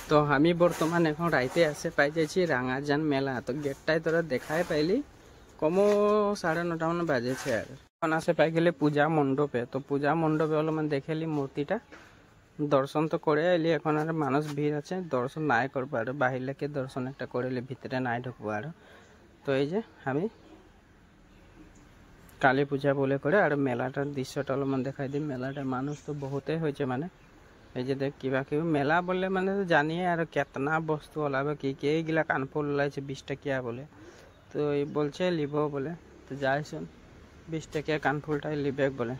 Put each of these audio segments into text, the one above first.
তো আমি বর্তমান এখন রাইতে আসে পাই যাচ্ছি রাঙাজান মেলা। তো গেটটাই তোরা দেখাই পাইলি কমো 9:30 মান বাজেছে। আর এখন আসে পাই গেলে পূজা মণ্ডপে। তো পূজা মণ্ডপে হলো মানে দেখেলি মূর্তিটা দর্শন তো করে এলি। এখন আর মানুষ ভিড় আছে, দর্শন নাই করবো আর বাহির লেকে দর্শন একটা করে এলি, ভিতরে নাই ঢুকবো আর। তো এই যে আমি কালী পূজা বলে করে আর মেলাটার দৃশ্যটা হলো মানে দেখাই দিই। মেলাটা মানুষ তো বহুতেই হয়েছে, মানে এই যে দেখ কিবা কিবি মেলা বললে মানে জানিয়ে আর কেতনা বস্তু ওলাবে কি কি এইগুলা কানফুল ওলাইছে 20 টাকিয়া বলে। তো এই বলছে লিব বলে, তো যাইছুন 20 টাকিয়া কানফুলটাই লিবে বলে।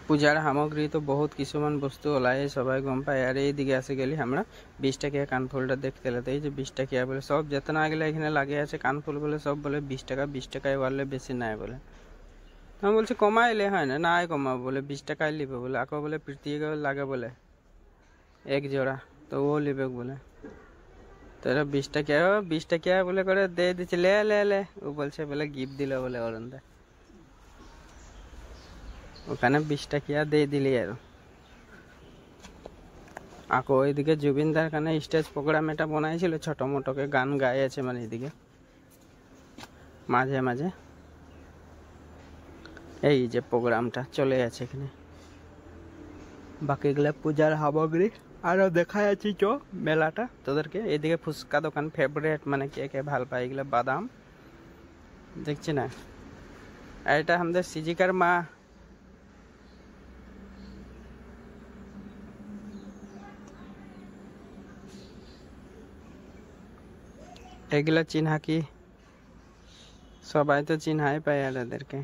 পূজার সামগ্রী তো বহুত কিছুমান বস্তু ওলাই সবাই গম পায়। আর এইদিকে আসে গেলি আমরা 20 টাকিয়া কানফুলটা দেখতে এলে। তো এই যে 20 টাকিয়া বলে সব যেতনা আগলে এখানে লাগে আছে কানফুল বলে সব বলে 20 টাকা, 20 টাকায় ওয়ারলে বেশি নাই বলে। আমি বলছি কমাইলে হয় না, নাই কমাবো বলে 20 টাকায় লিবে বলে। আকো বলে প্রীতি লাগে বলে এক জোড়া, তো ও লিবে বলে। তো এরা 20 টাকা বলে করে দিয়ে দিচ্ছে, লে লে লে। ও বলছে বলে গিফট দিল বলে অরুণদা, ওখানে 20 টাকা দিয়ে দিলি। আর আকো ওইদিকে জুবিনদার কানে স্টেজ প্রোগ্রাম এটা বানাইছিল, ছোট মোটোকে গান গায়ে আছে মানে এদিকে মাঝে মাঝে এই যে প্রোগ্রামটা চলে আছে এখানে। বাকিগুলা পূজার সামগ্রী আরো দেখা যাচ্ছে চো মেলাটা তোদেরকে। এদিকে ফুচকা দোকান ফেভারিট, মানে কে কে ভাল পায় এগুলা বাদাম দেখছি না। এটা আমাদের সিজিকার মা। এগুলা চিহ্না কি সবাই তো চিহ্নাই পায় আর এদেরকে।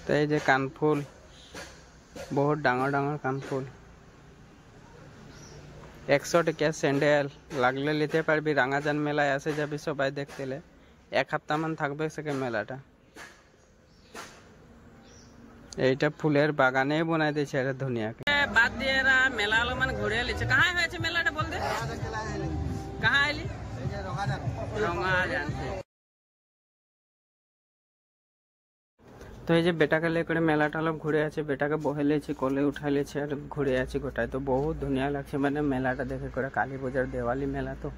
তো এই যে কানফুল, বহুত ডাঙর ডাঙর কানফুল। 100 টাকা স্যান্ডেল লাগলে নিতে পারবি। রাঙাজান মেলায় আসে যাবি সবাই দেখতে। 1 সপ্তাহ মান থাকবে সেকে মেলাটা। এইটা ফুলের বাগানে বানাই দিয়েছে এটা দুনিয়াকে। বাদ দিয়ে এরা মেলা হলো মানে ঘুরে এলিছে। কাহাই হয়েছে মেলাটা বল দে, কাহা এলি? রঙাজান। তো এই যে বেটাকে লে করে মেলাটা হলো ঘুরে আছে, বেটাকে বহে লেছি, কোলে উঠাই লেছি আর ঘুরে আছি গোটায়। তো বহুত দুনিয়া লাগছে মানে মেলাটা দেখে করে। কালী পূজার দেওয়ালি মেলা তো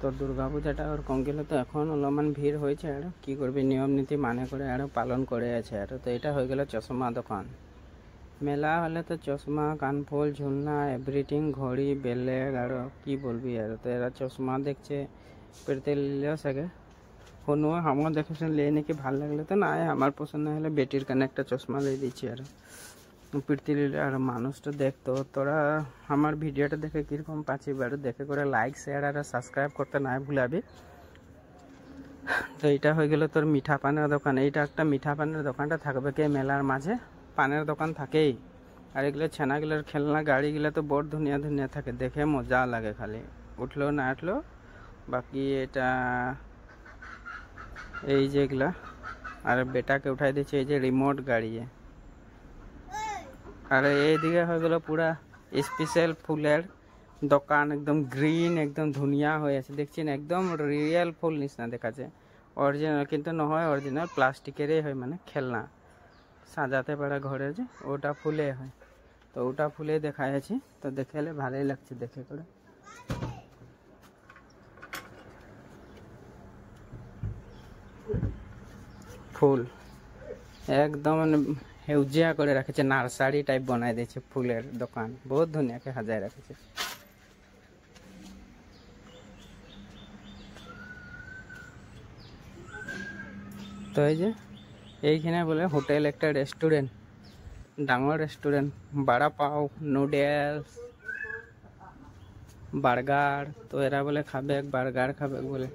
তো দুর্গা পূজাটা আর কম গেলে তো এখন অলমান ভিড় হয়েছে। আর কি করবি, নিয়ম নীতি মানে করে আর পালন করে আছে। আর তো এটা হয়ে গেল চশমা দোকান। মেলা হলে তো চশমা, কানফুল, ঝুলনা, এভরিথিং, ঘড়ি, বেলেগ আর কি বলবি। আর তো এরা চশমা দেখছে পেরতে লিলেও সাকে কোনো আমার দেখেছে লে নাকি ভাল লাগলে তো না, আমার পছন্দ হলে বেটির কানে একটা চশমা দিয়ে দিচ্ছি। আর প্রীতি লিলে আর মানুষটা দেখতো। তোরা আমার ভিডিওটা দেখে কিরকম পাচ্ছি আর দেখে করে লাইক শেয়ার আর সাবস্ক্রাইব করতে না ভুলাবি। তো এটা হয়ে গেল তোর মিঠা পানের দোকান। এইটা একটা মিঠা পানের দোকানটা থাকবে কে মেলার মাঝে, পানের দোকান থাকেই। আর এগুলো ছানাগুলোর খেলনা গাড়িগুলো তো বড় ধুনিয়া ধুনিয়া থাকে, দেখে মজা লাগে, খালি উঠলো না উঠলো। বাকি এটা এই যেগুলা আর বেটাকে উঠাই দিচ্ছে এই যে রিমোট গাড়ি। আর এইদিকে হয়ে গেল পুরা স্পেশাল ফুলের দোকান, একদম গ্রিন, একদম ধুনিয়া হয়ে আছে দেখছি না, একদম রিয়েল ফুল নিচিনা দেখাচ্ছে। অরিজিনাল কিন্তু নহয়, অরিজিনাল প্লাস্টিকেরই হয়, মানে খেলনা সাজাতে পারে ঘরে যে ওটা ফুলে হয়। তো ওটা ফুলে দেখা যাচ্ছে, তো দেখলে ভালোই লাগছে দেখে করে। ফুল একদম মানে হেউজিয়া করে রাখেছে, নার্সারি টাইপ বানাই দিয়েছে ফুলের দোকান, বহুত ধুনিয়াকে সাজায় রাখেছে। তো এই যে এইখানে বলে হোটেল একটা রেস্টুরেন্ট, ডাঙর রেস্টুরেন্ট, বাড়া পাও, নুডলস, বার্গার। তো এরা বলে খাবে বার্গার খাবে বলে,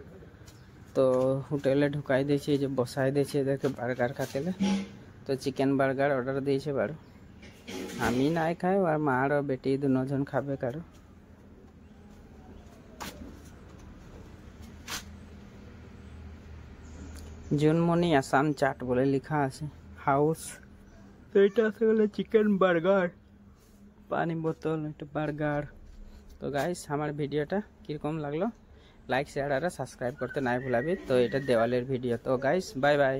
তো হোটেলে ঢুকাই দিয়েছে, যে বসাই দিয়েছে এদেরকে বার্গার খাতে। তো চিকেন বার্গার অর্ডার দিয়েছে বারো, আমি নাই খাই আর মা আর বেটি দুজন খাবে কারো। জুনমনি আসাম চাট বলে লেখা আছে হাউস। তো এটা আছে বলে চিকেন বার্গার, পানি বোতল, এটা বার্গার। তো গাইস আমার ভিডিওটা কিরকম লাগলো লাইক শেয়ার আর সাবস্ক্রাইব করতে নাই ভুলাবি। তো এটা দেওয়ালের ভিডিও। তো গাইস বাই বাই।